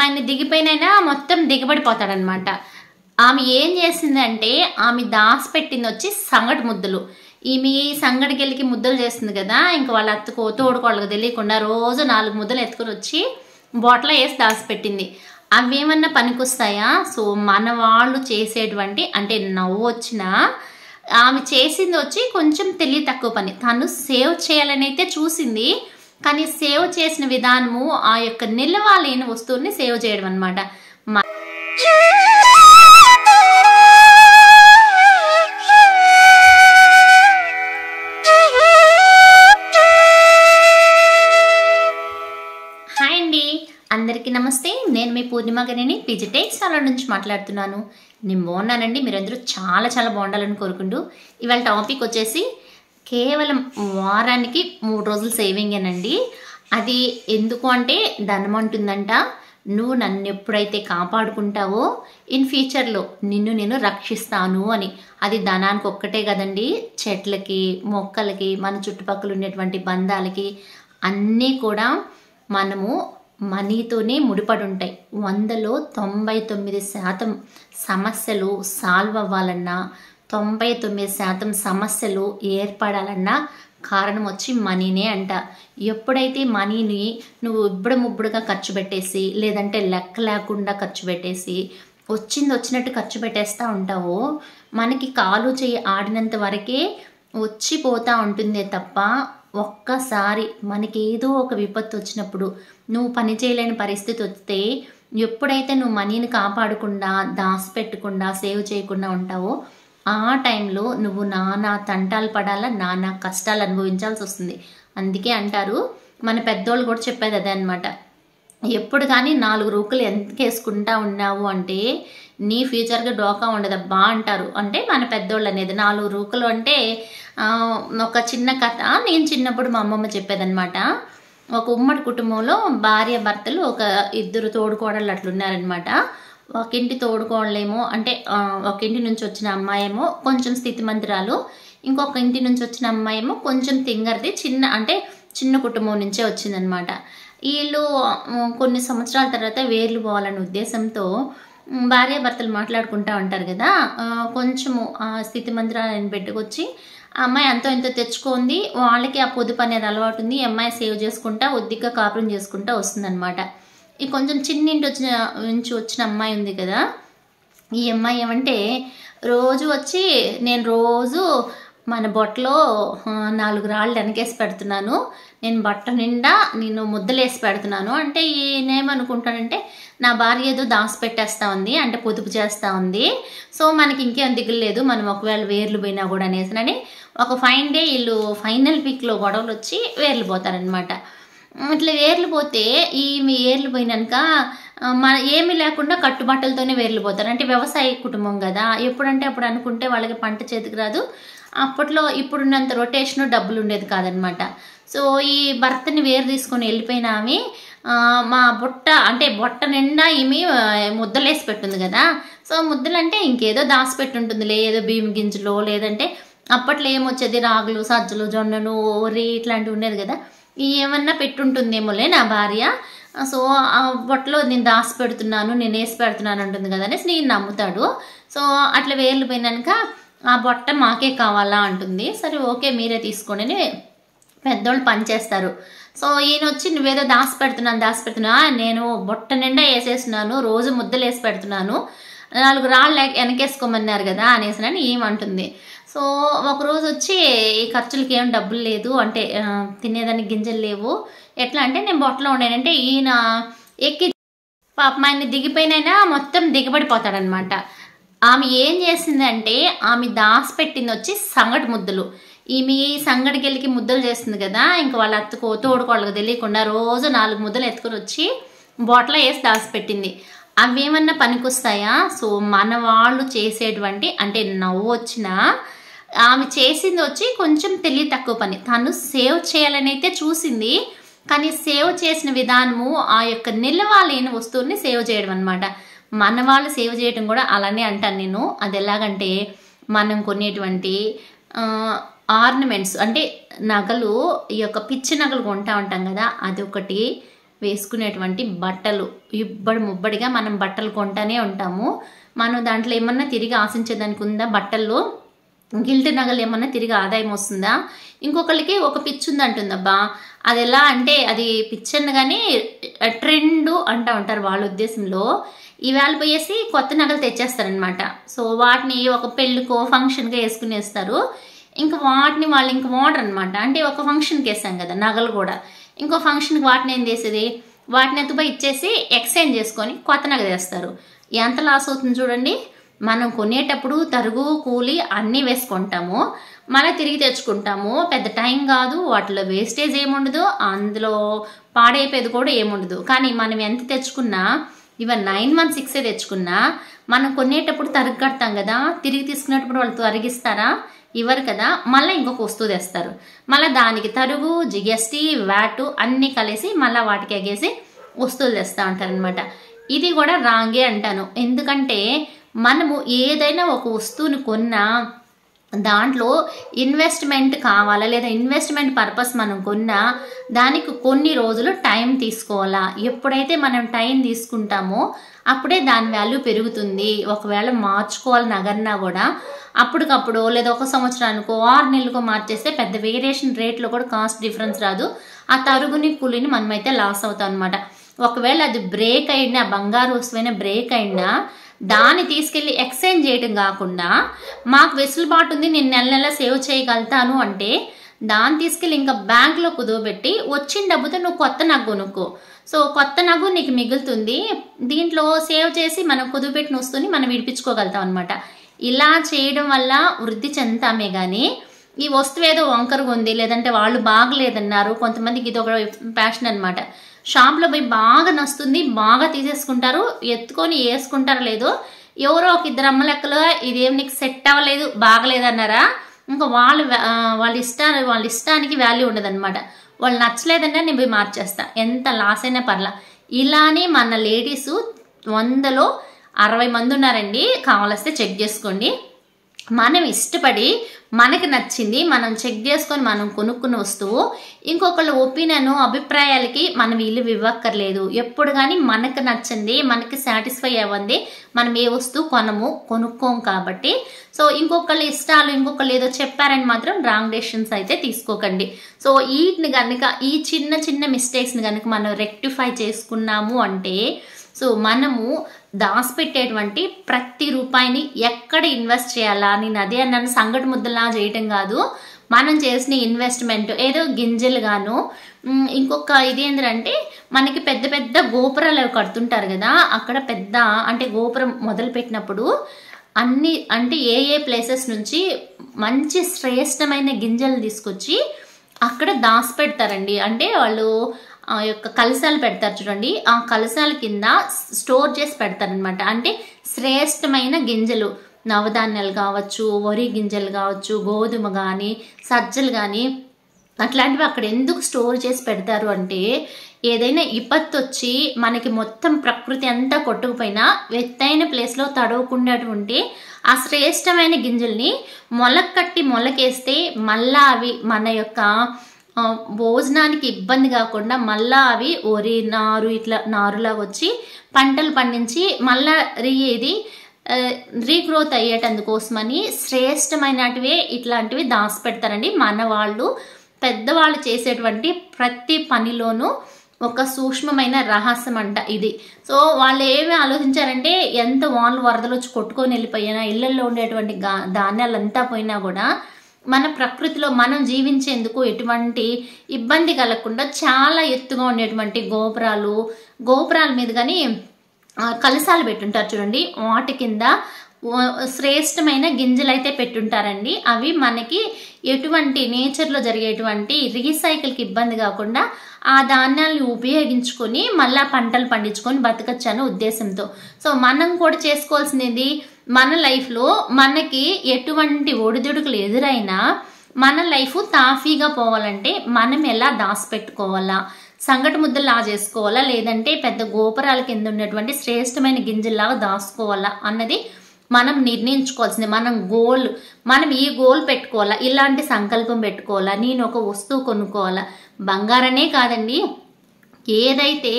పాపమాయన్ని దిగిపోయినైనా మొత్తం దిగబడిపోతాడనమాట. ఆమె ఏం చేసిందంటే ఆమె దాచిపెట్టింది వచ్చి సంగటి ముద్దలు. ఈమె సంగటికెళ్ళకి ముద్దలు చేస్తుంది కదా, ఇంక వాళ్ళ అత్తకో తోడుకోళ్ళకి తెలియకుండా రోజు 4 ముద్దలు ఎత్తుకొని వచ్చి బొట్లో వేసి దాచిపెట్టింది. అవి ఏమన్నా పనికొస్తాయా? సో మన వాళ్ళు చేసేటువంటి అంటే నవ్వు వచ్చినా ఆమె చేసింది వచ్చి కొంచెం తెలివి తక్కువ పని. తను సేవ్ చేయాలని అయితే చూసింది, కానీ సేవ్ చేసిన విధానము ఆ యొక్క నిలవలేని వస్తువుని సేవ్ చేయడం అనమాట. హాయ్ అండి, అందరికీ నమస్తే. నేను మీ పూర్ణిమ గారిని పీజీ టెక్ సాలన్ నుంచి మాట్లాడుతున్నాను. నేను బాగున్నానండి, మీరందరూ చాలా చాలా బాగుండాలని కోరుకుంటూ ఇవాళ టాపిక్ వచ్చేసి కేవలం వారానికి 3 రోజులు సేవింగేనండి. అది ఎందుకు అంటే ధనం అంటుందంట, నువ్వు నన్ను ఎప్పుడైతే కాపాడుకుంటావో ఇన్ ఫ్యూచర్లో నిన్ను నేను రక్షిస్తాను అని. అది ధనానికి ఒక్కటే కదండి, చెట్లకి, మొక్కలకి, మన చుట్టుపక్కల ఉండేటువంటి బంధాలకి అన్నీ కూడా మనము మనీతోనే ముడిపడి ఉంటాయి. 100లో 99% సమస్యలు సాల్వ్ అవ్వాలన్నా, 99% సమస్యలు ఏర్పడాలన్నా కారణం వచ్చి మనీనే అంట. ఎప్పుడైతే మనీని నువ్వు ఇబ్బడముబ్బడుగా ఖర్చు పెట్టేసి, లేదంటే లెక్క లేకుండా ఖర్చు పెట్టేసి, వచ్చినట్టు ఖర్చు పెట్టేస్తూ ఉంటావో, మనకి కాలు చేయి ఆడినంత వరకే వచ్చిపోతూ ఉంటుందే తప్ప, ఒక్కసారి మనకి ఏదో ఒక విపత్తు వచ్చినప్పుడు నువ్వు పని చేయలేని పరిస్థితి వస్తే, ఎప్పుడైతే నువ్వు మనీని కాపాడకుండా, దాచిపెట్టకుండా, సేవ్ చేయకుండా ఉంటావో ఆ టైంలో నువ్వు నానా తంటాలు పడాలా, నానా కష్టాలు అనుభవించాల్సి వస్తుంది. అందుకే అంటారు, మన పెద్దోళ్ళు కూడా చెప్పేది అదే అనమాట. ఎప్పుడు కానీ 4 రూకలు ఎంత వేసుకుంటా ఉన్నావు అంటే నీ ఫ్యూచర్గా డోకా ఉండదబ్బా అంటారు. అంటే మన పెద్దోళ్ళు అనేది 4 రూకలు అంటే ఒక చిన్న కథ నేను చిన్నప్పుడు మా అమ్మమ్మ చెప్పేదనమాట. ఒక ఉమ్మడి కుటుంబంలో భార్య భర్తలు ఒక 2 తోడుకోడళ్ళు అట్లున్నారనమాట. ఒక ఇంటి తోడుకోడలేమో అంటే ఒక ఇంటి నుంచి వచ్చిన అమ్మాయి ఏమో కొంచెం స్థితిమంతురాలు, ఇంకొక ఇంటి నుంచి వచ్చిన అమ్మాయి ఏమో కొంచెం తింగర్ది, చిన్న కుటుంబం నుంచే వచ్చిందనమాట. వీళ్ళు కొన్ని సంవత్సరాల తర్వాత వేర్లు పోవాలనే ఉద్దేశంతో భార్య భర్తలు మాట్లాడుకుంటూ ఉంటారు కదా, కొంచెము స్థితిమంతురాలని పెట్టుకొచ్చి ఆ అమ్మాయి అంతో ఎంతో తెచ్చుకుంది, వాళ్ళకి ఆ పొదుపు అనేది అలవాటు ఉంది, ఈ అమ్మాయి సేవ్ చేసుకుంటా ఒద్దిగ్గా కాపురం చేసుకుంటా వస్తుందన్నమాట. ఈ కొంచెం చిన్నింటి నుంచి వచ్చిన అమ్మాయి ఉంది కదా, ఈ అమ్మాయి ఏమంటే రోజు వచ్చి నేను రోజు మన బొట్టలో 4 రాళ్ళు వెనకేసి పెడుతున్నాను, నేను బట్ట నిండా నేను ముద్దలేసి పెడుతున్నాను అంటే, ఈయనేమనుకుంటానంటే నా భార్య ఏదో దాసి పెట్టేస్తూ ఉంది అంటే పొదుపు చేస్తూ ఉంది, సో మనకి ఇంకేం దిగులు లేదు, మనం ఒకవేళ వేర్లు పోయినా కూడా అనేసినని ఒక ఫైన్ డే వీళ్ళు ఫైనల్ వీక్లో గొడవలు వచ్చి వేర్లు పోతారనమాట. ఇట్లా వేర్లు పోతే ఈమె ఏర్లు పోయినాక మన ఏమీ లేకుండా కట్టుబట్టలతోనే వేర్లు పోతారు. అంటే వ్యవసాయ కుటుంబం కదా, ఎప్పుడంటే అప్పుడు అనుకుంటే వాళ్ళకి పంట చేతికి రాదు. అప్పట్లో ఇప్పుడున్నంత రొటేషను డబ్బులు ఉండేది కాదనమాట. సో ఈ భర్తని వేరు తీసుకొని వెళ్ళిపోయిన ఆమె మా బొట్ట నిండా ఈమె ముద్దలేసి పెట్టుంది కదా. సో ముద్దలు అంటే ఇంకేదో దాచిపెట్టి ఉంటుందిలే, ఏదో బియ్యం గింజలు, లేదంటే అప్పట్లో ఏమొచ్చేది రాగులు, సజ్జలు, జొన్నలు, వరి ఇట్లాంటివి ఉండేది కదా, ఏమన్నా పెట్టుంటుందేమోలే నా భార్య. సో ఆ బొట్టలో నేను దాచి పెడుతున్నాను, నేను వేసి పెడుతున్నాను అంటుంది కదా అనేసి నేను నమ్ముతాడు. సో అట్లా వేర్లు పోయినాక ఆ బొట్ట మాకే కావాలా అంటుంది. సరే ఓకే మీరే తీసుకోండి అని పెద్దోళ్ళు పనిచేస్తారు. సో ఈయన వచ్చి నువ్వేదో దాచి పెడుతున్నా, నేను బొట్ట నిండా వేసేస్తున్నాను, రోజు ముద్దలు వేసి పెడుతున్నాను, 4 రాళ్ళు వెనకేసుకోమన్నారు కదా అనేసినని ఏమంటుంది. సో ఒకరోజు వచ్చి ఈ ఖర్చులకి ఏం డబ్బులు లేదు అంటే తినేదానికి గింజలు లేవు, ఎట్లా అంటే నేను బొట్టలో ఉండేనంటే ఈయన ఎక్కి పాపమాయన్ని దిగిపోయినైనా మొత్తం దిగబడిపోతాడనమాట. ఆమె ఏం చేసిందంటే ఆమె దాచిపెట్టింది వచ్చి సంగటి ముద్దలు. ఈమె సంగటికెళ్ళకి ముద్దలు చేస్తుంది కదా, ఇంక వాళ్ళ అత్తకో తోడుకోళ్ళకి తెలియకుండా రోజు 4 ముద్దలు ఎత్తుకొని వచ్చి బొట్లో వేసి దాచిపెట్టింది. అవి ఏమన్నా పనికొస్తాయా? సో మన వాళ్ళు చేసేటువంటి అంటే నవ్వు వచ్చినా ఆమె చేసింది వచ్చి కొంచెం తెలివి తక్కువ పని. తను సేవ్ చేయాలని అయితే చూసింది, కానీ సేవ్ చేసిన విధానము ఆ యొక్క నిలవలేని వస్తువుని సేవ్ చేయడం అనమాట. మన వాళ్ళు సేవ్ చేయడం కూడా అలానే అంటాను నేను. అది ఎలాగంటే మనం కొనేటువంటి ఆర్నమెంట్స్ అంటే నగలు, ఈ యొక్క పిచ్చి నగలు కొంటా ఉంటాం కదా, అదొకటి. వేసుకునేటువంటి బట్టలు ఇబ్బడి ముబ్బడిగా మనం బట్టలు కొంటానే ఉంటాము. మనం దాంట్లో ఏమన్నా తిరిగి ఆశించేదానికి ఉందా? బట్టల్లో గిల్ట్ నగలు ఏమన్నా తిరిగి ఆదాయం వస్తుందా? ఇంకొకరికి ఒక పిచ్చి ఉంది అంటుందబ్బా. అది ఎలా అంటే అది పిచ్చి అనగానే ట్రెండ్ అంటూ ఉంటారు వాళ్ళ ఉద్దేశంలో. ఇవాళ పోయేసి కొత్త నగలు తెచ్చేస్తారనమాట. సో వాటిని ఒక పెళ్ళికో ఫంక్షన్గా వేసుకునేస్తారు. ఇంకా వాటిని వాళ్ళు ఇంక వాడరు అనమాట. అంటే ఒక ఫంక్షన్కి వేసాం కదా నగలు కూడా, ఇంకో ఫంక్షన్కి వాటిని ఏం చేసేది, వాటిని ఎత్తుపై ఇచ్చేసి ఎక్స్చేంజ్ చేసుకొని కొత్త నగ తెస్తారు. ఎంత లాస్ అవుతుంది చూడండి. మనం కొనేటప్పుడు తరుగు కూలి అన్నీ వేసుకుంటాము, మళ్ళీ తిరిగి తెచ్చుకుంటాము. పెద్ద టైం కాదు, వాటిలో వేస్టేజ్ ఏముండదు, అందులో పాడైపోయేది కూడా ఏముండదు. కానీ మనం ఎంత తెచ్చుకున్నా, ఈవెన్ 9 months 6 తెచ్చుకున్నా మనం కొనేటప్పుడు తరుగు కడతాం కదా, తిరిగి తీసుకునేటప్పుడు వాళ్ళు తరిగిస్తారా? ఇవ్వరు కదా. మళ్ళీ ఇంకొక వస్తువు తెస్తారు, మళ్ళీ దానికి తరుగు, జిఎస్టీ, వ్యాట్ అన్నీ కలిసి మళ్ళీ వాటికి ఎగేసి వస్తువులు తెస్తూ ఉంటారనమాట. ఇది కూడా రాంగే అంటాను. ఎందుకంటే మనము ఏదైనా ఒక వస్తువుని కొన్నా దాంట్లో ఇన్వెస్ట్మెంట్ కావాలా, లేదా ఇన్వెస్ట్మెంట్ పర్పస్ మనం కొన్నా దానికి కొన్ని రోజులు టైం తీసుకోవాలా. ఎప్పుడైతే మనం టైం తీసుకుంటామో అప్పుడే దాని వాల్యూ పెరుగుతుంది. ఒకవేళ మార్చుకోవాలి నగరన్నా కూడా అప్పటికప్పుడు లేదా ఒక సంవత్సరానికో 6 నెలలకో మార్చేస్తే పెద్ద వేరియేషన్ రేట్లో కూడా కాస్ట్ డిఫరెన్స్ రాదు. ఆ తరుగుని కూలిని మనమైతే లాస్ అవుతాం అనమాట. ఒకవేళ అది బ్రేక్ అయినా, బంగారు వస్తువైనా బ్రేక్ అయినా దాన్ని తీసుకెళ్ళి ఎక్స్చేంజ్ చేయడం కాకుండా మాకు వెసులుబాటు ఉంది, నేను నెల నెల సేవ్ చేయగలుగుతాను అంటే దాన్ని తీసుకెళ్ళి ఇంకా బ్యాంక్లో కుదవబెట్టి వచ్చిన డబ్బుతో నువ్వు కొత్త నగ కొనుక్కో. సో కొత్త నగ నీకు మిగులుతుంది. దీంట్లో సేవ్ చేసి మనం కుదువబెట్టిన వస్తువుని మనం విడిపించుకోగలుగుతాం అనమాట. ఇలా చేయడం వల్ల వృద్ధి చెందుతామే కానీ ఈ వస్తువు ఏదో వంకరగా ఉంది, లేదంటే వాళ్ళు బాగలేదన్నారు. కొంతమందికి ఇది ఒక ప్యాషన్ అనమాట. షాప్లో పోయి బాగా నస్తుంది, బాగా తీసేసుకుంటారు, ఎత్తుకొని వేసుకుంటారో లేదో, ఎవరో ఒక 2 అమ్మ లెక్కలో ఇదేం నీకు సెట్ అవ్వలేదు, బాగలేదన్నారా, ఇంకా వాళ్ళ ఇష్టానికి వాల్యూ ఉండదన్నమాట. వాళ్ళు నచ్చలేదన్నా నేను పోయి మార్చేస్తా, ఎంత లాస్ అయినా పర్లా. ఇలానే మన లేడీస్ 100లో 60 మంది ఉన్నారండి. కావాల్స్తే చెక్ చేసుకోండి. మనం ఇష్టపడి మనకి నచ్చింది మనం చెక్ చేసుకొని మనం కొనుక్కున్న వస్తువు ఇంకొకళ్ళ ఒపీనియన్ అభిప్రాయాలకి మనం విలువ ఇవ్వక్కర్లేదు. ఎప్పుడు కానీ మనకు నచ్చింది, మనకి సాటిస్ఫై అవ్వండి మనం ఏ వస్తువు కొనుక్కోం కాబట్టి. సో ఇంకొకళ్ళ ఇష్టాలు, ఇంకొకళ్ళు ఏదో చెప్పారని మాత్రం రాంగ్ డెసిషన్స్ అయితే తీసుకోకండి. సో వీటిని కనుక, ఈ చిన్న చిన్న మిస్టేక్స్ని కనుక మనం రెక్టిఫై చేసుకున్నాము అంటే, సో మనము దాచిపెట్టేటువంటి ప్రతి రూపాయిని ఎక్కడ ఇన్వెస్ట్ చేయాలా, నేను అదే అన్నాను, సంగటి ముద్దలా చేయటం కాదు. మనం చేసిన ఇన్వెస్ట్మెంట్ ఏదో గింజలు గాను, ఇంకొక ఇదేంటంటే మనకి పెద్ద పెద్ద గోపురాలు అవి కడుతుంటారు కదా, అక్కడ పెద్ద అంటే గోపురం మొదలు పెట్టినప్పుడు అన్ని అంటే ఏ ప్లేసెస్ నుంచి మంచి శ్రేష్టమైన గింజలు తీసుకొచ్చి అక్కడ దాచి పెడతారండి. అంటే వాళ్ళు యొక్క కలశాలు పెడతారు చూడండి, ఆ కలశాల కింద స్టోర్ చేసి పెడతారనమాట. అంటే శ్రేష్టమైన గింజలు, నవధాన్యాలు కావచ్చు, వరి గింజలు కావచ్చు, గోధుమ కానీ సజ్జలు కానీ అట్లాంటివి అక్కడ ఎందుకు స్టోర్ చేసి పెడతారు అంటే, ఏదైనా విపత్తు వచ్చి మనకి మొత్తం ప్రకృతి అంతా కొట్టుకుపోయినా ఎత్తైన ప్లేస్లో తడవకుండాటువంటి ఆ శ్రేష్టమైన గింజల్ని మొలకేస్తే మళ్ళా అవి మన యొక్క భోజనానికి ఇబ్బంది కాకుండా మళ్ళా అవి వరి నారు ఇట్లా నారులాగా వచ్చి పంటలు పండించి మళ్ళా రీగ్రోత్ అయ్యేటందుకోసమని శ్రేష్టమైనటివే ఇట్లాంటివి దాచిపెడతారండి. మన వాళ్ళు పెద్దవాళ్ళు చేసేటువంటి ప్రతి పనిలోనూ ఒక సూక్ష్మమైన రహస్యం అంట ఇది. సో వాళ్ళు ఏమి ఆలోచించారంటే, ఎంత వానలు వరదలు వచ్చి కొట్టుకొని వెళ్ళిపోయినా, ఇళ్లలో ఉండేటువంటి ధాన్యాలంతా పోయినా కూడా మన ప్రకృతిలో మనం జీవించేందుకు ఎటువంటి ఇబ్బంది కలగకుండా చాలా ఎత్తుగా ఉండేటువంటి గోపురాల మీద కానీ కలశాలు పెట్టుంటారు చూడండి, వాటి కింద శ్రేష్టమైన గింజలు అయితే పెట్టుంటారండి. అవి మనకి ఎటువంటి నేచర్లో జరిగేటువంటి రీసైకిల్కి ఇబ్బంది కాకుండా ఆ ధాన్యాలను ఉపయోగించుకొని మళ్ళా పంటలు పండించుకొని బతకచ్చు అనే ఉద్దేశంతో. సో మనం కూడా చేసుకోవాల్సింది, మన లైఫ్లో మనకి ఎటువంటి ఒడిదుడుకులు ఎదురైనా మన లైఫ్ తాఫీగా పోవాలంటే మనం ఎలా దాచిపెట్టుకోవాలా, సంగటి ముద్దలా చేసుకోవాలా, లేదంటే పెద్ద గోపురాల కింద ఉన్నటువంటి శ్రేష్టమైన గింజల్లాగా దాచుకోవాలా అన్నది మనం నిర్ణయించుకోవాల్సింది. మనం ఈ గోల్ పెట్టుకోవాలా, ఇలాంటి సంకల్పం పెట్టుకోవాలా, నేను ఒక వస్తువు కొనుక్కోవాలా. బంగారనే కాదండి, ఏదైతే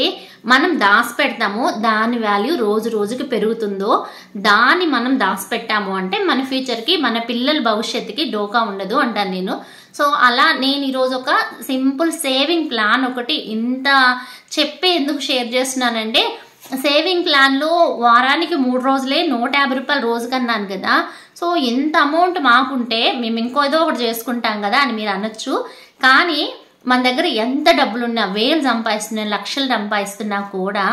మనం దాచిపెడతామో దాని వాల్యూ రోజు రోజుకి పెరుగుతుందో దాన్ని మనం దాచిపెట్టాము అంటే మన ఫ్యూచర్కి మన పిల్లల భవిష్యత్తుకి డోకా ఉండదు అంటాను నేను. సో అలా నేను ఈరోజు ఒక సింపుల్ సేవింగ్ ప్లాన్ ఒకటి ఇంత చెప్పి ఎందుకు షేర్ చేస్తున్నానంటే, సేవింగ్ ప్లాన్లో వారానికి 3 రోజులే 150 రూపాయలు రోజుకన్నాను కదా. సో ఇంత అమౌంట్ మాకుంటే మేము ఇంకోదో ఒకటి చేసుకుంటాం కదా అని మీరు అనొచ్చు. కానీ మన దగ్గర ఎంత డబ్బులున్నా, వేలు సంపాదిస్తున్నా, లక్షలు సంపాదిస్తున్నా కూడా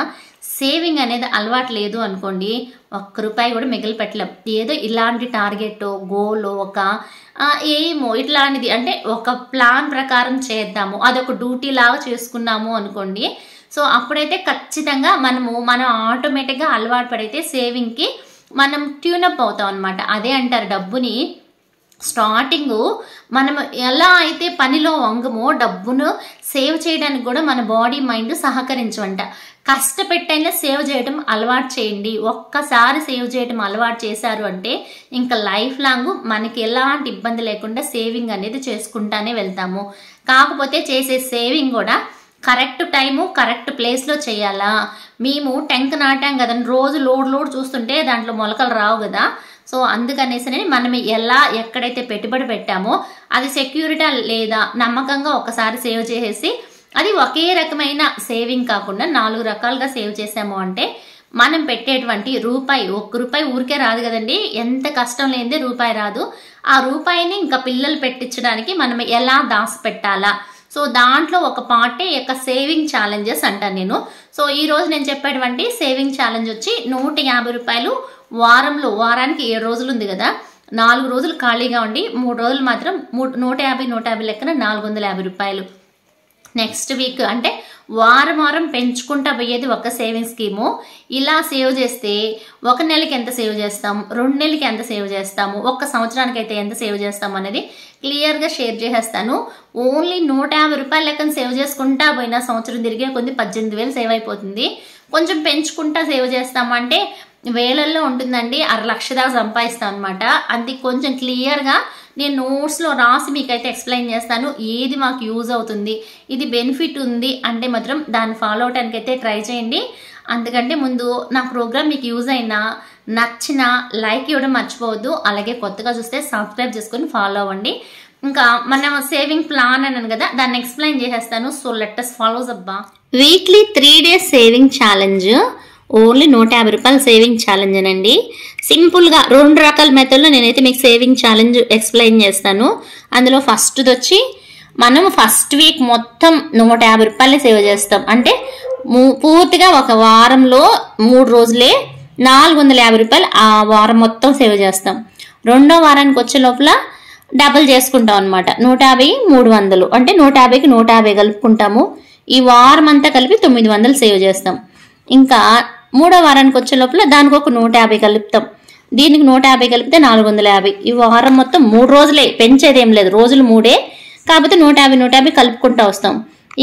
సేవింగ్ అనేది అలవాటు లేదు అనుకోండి, 1 రూపాయి కూడా మిగిలి పెట్టలేం. ఏదో ఇలాంటి టార్గెట్ గోల్ ఒక ఏమో ఇట్లాంటిది అంటే ఒక ప్లాన్ ప్రకారం చేద్దాము, అదొక డ్యూటీ లాగా చేసుకున్నాము అనుకోండి. సో అప్పుడైతే ఖచ్చితంగా మనం ఆటోమేటిక్గా అలవాటు పడితే సేవింగ్కి మనం ట్యూనప్ అవుతాం అనమాట. అదే అంటారు, డబ్బుని స్టార్టింగ్ మనం ఎలా అయితే పనిలో వంగమో డబ్బును సేవ్ చేయడానికి కూడా మన బాడీ మైండ్ సహకరించమంట. కష్టపెట్టైనా సేవ్ చేయడం అలవాటు చేయండి. ఒక్కసారి సేవ్ చేయడం అలవాటు చేశారు అంటే ఇంకా లైఫ్ లాంగ్ మనకి ఎలాంటి ఇబ్బంది లేకుండా సేవింగ్ అనేది చేసుకుంటానే వెళ్తాము. కాకపోతే చేసే సేవింగ్ కూడా కరెక్ట్ టైము కరెక్ట్ ప్లేస్లో చేయాలా. మేము టెంక్ నాటాం కదండి, రోజు లోడ్ చూస్తుంటే దాంట్లో మొలకలు రావు కదా. సో అందుకనేసి మనం ఎక్కడైతే పెట్టుబడి పెట్టామో అది సెక్యూరిటీ లేదా నమ్మకంగా ఒకసారి సేవ్ చేసేసి అది ఒకే రకమైన సేవింగ్ కాకుండా 4 రకాలుగా సేవ్ చేసాము అంటే మనం పెట్టేటువంటి రూపాయి, 1 రూపాయి ఊరికే రాదు కదండి. ఎంత కష్టం లేనిదే రూపాయి రాదు. ఆ రూపాయిని ఇంకా పిల్లలు పెట్టించడానికి మనం ఎలా దాచిపెట్టాలా, సో దాంట్లో ఒక పార్టే యొక్క సేవింగ్ ఛాలెంజెస్ అంటాను నేను. సో ఈరోజు నేను చెప్పేటువంటి సేవింగ్ ఛాలెంజ్ వచ్చి 150 రూపాయలు వారానికి 7 రోజులు ఉంది కదా, 4 రోజులు ఖాళీగా ఉండి 3 రోజులు మాత్రం 150 లెక్కన 450 రూపాయలు. నెక్స్ట్ వీక్ అంటే వారం పెంచుకుంటా పోయేది ఒక సేవింగ్ స్కీము. ఇలా సేవ్ చేస్తే 1 నెలకి ఎంత సేవ్ చేస్తాం, 2 నెలలకి ఎంత సేవ్ చేస్తాము, 1 సంవత్సరానికి అయితే ఎంత సేవ్ చేస్తాం అనేది క్లియర్గా షేర్ చేసేస్తాను. ఓన్లీ 150 రూపాయల లెక్కన సేవ్ చేసుకుంటా పోయినా సంవత్సరం తిరిగే కొద్ది 18,000 సేవ్ అయిపోతుంది. కొంచెం పెంచుకుంటా సేవ్ చేస్తామంటే వేలల్లో ఉంటుందండి, 6,00,000 దాకా సంపాదిస్తాం అనమాట. అది కొంచెం క్లియర్గా నేను నోట్స్లో రాసి మీకైతే ఎక్స్ప్లెయిన్ చేస్తాను. ఏది మాకు యూజ్ అవుతుంది, ఇది బెనిఫిట్ ఉంది అంటే మాత్రం దాన్ని ఫాలో అవడానికి అయితే ట్రై చేయండి. అందుకంటే ముందు నా ప్రోగ్రామ్ మీకు యూజ్ అయినా నచ్చినా లైక్ ఇవ్వడం మర్చిపోవద్దు. అలాగే కొత్తగా చూస్తే సబ్స్క్రైబ్ చేసుకొని ఫాలో అవ్వండి. ఇంకా మనం సేవింగ్ ప్లాన్ అన్నాను కదా, దాన్ని ఎక్స్ప్లెయిన్ చేసేస్తాను. సో లెట్ us follow అబ్బా. Weekly 3 days saving challenge, only 150 రూపాయలు సేవింగ్ ఛాలెంజ్ అనండి. సింపుల్గా 2 రకాల మెథడ్లో నేనైతే మీకు సేవింగ్ ఛాలెంజ్ ఎక్స్ప్లెయిన్ చేస్తాను. అందులో ఫస్ట్ది వచ్చి మనం ఫస్ట్ వీక్ మొత్తం 150 రూపాయలే సేవ్ చేస్తాం. అంటే పూర్తిగా ఒక వారంలో 3 రోజులే 450 రూపాయలు ఆ వారం మొత్తం సేవ్ చేస్తాం. రెండో వారానికి వచ్చే లోపల డబుల్ చేసుకుంటాం అనమాట. 150 300 అంటే 150కి 150 కలుపుకుంటాము. ఈ వారం అంతా కలిపి 900 సేవ్ చేస్తాం. ఇంకా మూడో వారానికి వచ్చే లోపల దానికి ఒక 150 కలుపుతాం. దీనికి 150 కలిపితే 450. ఈ వారం మొత్తం 3 రోజులే, పెంచేదేం లేదు, రోజులు 3 కాకపోతే 150 కలుపుకుంటూ వస్తాం.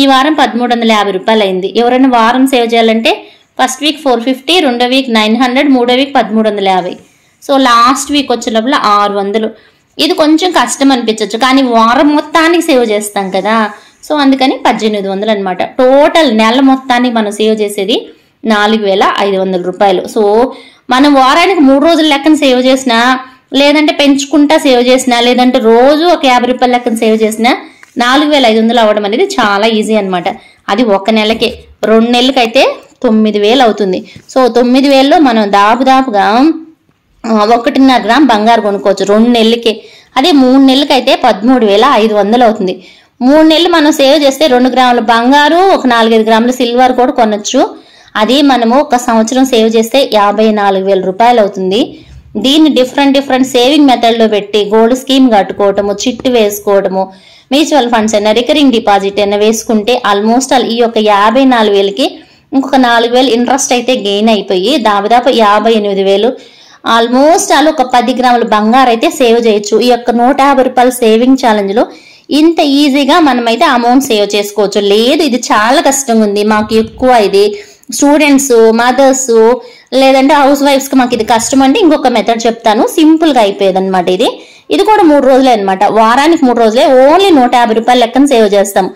ఈ వారం 1350 రూపాయలు అయింది. ఎవరైనా వారం సేవ్ చేయాలంటే ఫస్ట్ వీక్ 450, రెండో వీక్ 900, మూడో వీక్ 1350. సో లాస్ట్ వీక్ వచ్చే లోపల 600. ఇది కొంచెం కష్టం అనిపించవచ్చు, కానీ వారం మొత్తానికి సేవ్ చేస్తాం కదా, సో అందుకని 1800 అనమాట. టోటల్ నెల మొత్తానికి మనం సేవ్ చేసేది 4500 రూపాయలు. సో మనం వారానికి 3 రోజుల లెక్కన సేవ్ చేసినా, లేదంటే పెంచుకుంటా సేవ్ చేసినా, లేదంటే రోజు ఒక 50 రూపాయల లెక్కన సేవ్ చేసినా 4500 అవ్వడం అనేది చాలా ఈజీ అనమాట. అది 1 నెలకే. 2 నెలలకి అయితే 9000 అవుతుంది. సో 9000లో మనం దాపుగా 1.5 గ్రామ్ బంగారు కొనుక్కోవచ్చు 2 నెలలకే. అదే 3 నెలలకి అయితే 13,500 అవుతుంది. 3 నెలలు మనం సేవ్ చేస్తే 2 గ్రాముల బంగారు, ఒక 4-5 గ్రాముల సిల్వర్ కూడా కొనొచ్చు. అదే మనము 1 సంవత్సరం సేవ్ చేస్తే 54,000 రూపాయలు అవుతుంది. దీన్ని డిఫరెంట్ సేవింగ్ మెథడ్లో పెట్టి గోల్డ్ స్కీమ్ కట్టుకోవటము, చిట్టు వేసుకోవటము, మ్యూచువల్ ఫండ్స్ అయినా రికరింగ్ డిపాజిట్ అయినా వేసుకుంటే ఆల్మోస్ట్ ఈ యొక్క 54,000కి ఇంకొక 4,000 ఇంట్రెస్ట్ అయితే గెయిన్ అయిపోయి దాదాపు 58,000. ఆల్మోస్ట్ ఒక 10 గ్రాముల బంగారు అయితే సేవ్ చేయొచ్చు. ఈ యొక్క 150 రూపాయల సేవింగ్ ఛాలెంజ్లో ఇంత ఈజీగా మనమైతే అమౌంట్ సేవ్ చేసుకోవచ్చు. లేదు ఇది చాలా కష్టంగా ఉంది, మాకు ఎక్కువ ఇది స్టూడెంట్స్, మదర్స్, లేదంటే హౌస్ వైఫ్స్కి మాకు ఇది కష్టం అంటే ఇంకొక మెథడ్ చెప్తాను. సింపుల్గా అయిపోయేది అనమాట. ఇది కూడా 3 రోజులే అనమాట. వారానికి 3 రోజులే, ఓన్లీ 150 రూపాయల లెక్కన సేవ్ చేస్తాం.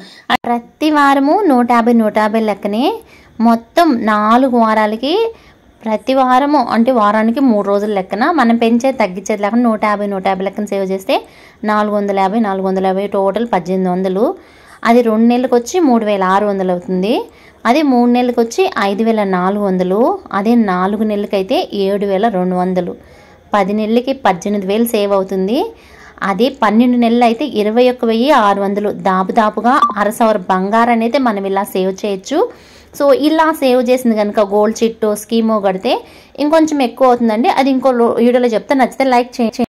ప్రతి వారము 150 లెక్కనే మొత్తం 4 వారాలకి ప్రతి వారము అంటే వారానికి 3 రోజుల లెక్కన మనం పెంచేది తగ్గించేది లేకుండా 150 లెక్కన సేవ్ చేస్తే 450 టోటల్ 1800. అది 2 నెలలకు వచ్చి 3600 అవుతుంది. అది 3 నెలలకు వచ్చి 5400. అదే 4 నెలలకైతే 7200. 10 నెలలకి 18000 సేవ్ అవుతుంది. అదే 12 నెలలు అయితే 21600. దాపుగా 1/2 బంగారం అయితే మనం ఇలా సేవ్ చేయొచ్చు. సో ఇలా సేవ్ చేసింది కనుక గోల్డ్ చిట్టో స్కీమో కడితే ఇంకొంచెం ఎక్కువ అవుతుందండి. అది ఇంకో వీడియోలో చెప్తే నచ్చితే లైక్ చేయండి.